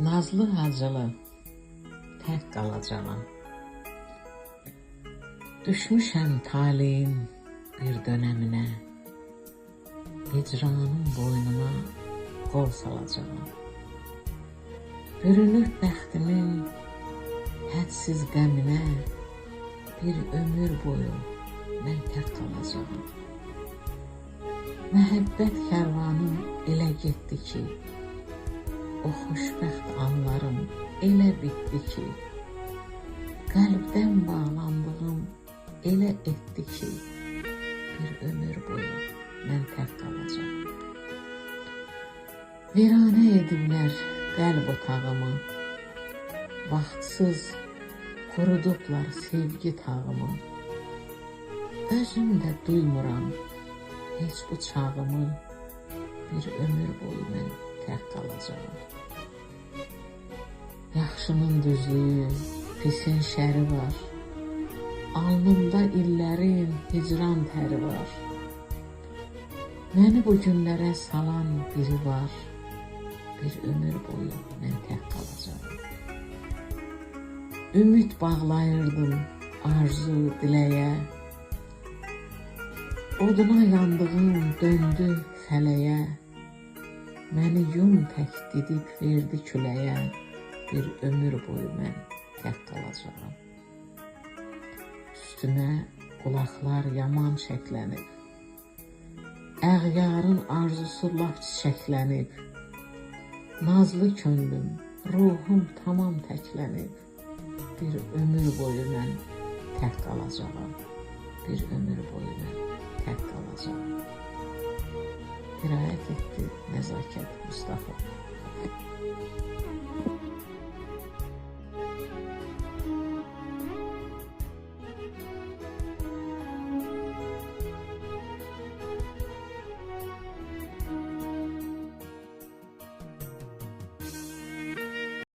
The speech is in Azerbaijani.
Nazlı hacılı tək qalacağam. Düşmüşəm taleyin bir dönəminə, hicranın boynuna qol salacağam. Bürünüb bəxtimin hədsiz qəminə, bir ömür boyu mən tək qalacağam. Məhəbbət kərvanım elə getdi ki, o xoşbəxt anlarım elə bitdi ki, qəlbdən bağlandığım elə etdi ki, bir ömür boyu mən tək qalacağam. Viranə ediblər qəlb otağımı, vaxtsız qurudublar sevgi tağımı. Özüm də duymuram heç bu çağımı, bir ömür boyu mən tək qalacağam. Yaxşının düzlüyü, pisin şəri var, alnımda illərin hicran təri var. Məni bu günlərə salan biri var, bir ömür boyu mən tək qalacağam. Ümid bağlayırdım arzu diləyə, oduna yandığım döndü fələyə, məni yum tək didib verdi küləyə, bir ömür boyu mən tək qalacağam. Üstümə qulaqlar yaman şəklənib, əğyarın arzusu lap çiçəklənib, nazlı könlüm, ruhum tamam təklənib, bir ömür boyu mən tək qalacağam, bir ömür boyu mən tək qalacağam. Qiraət etdi Nəzakət Mustafa.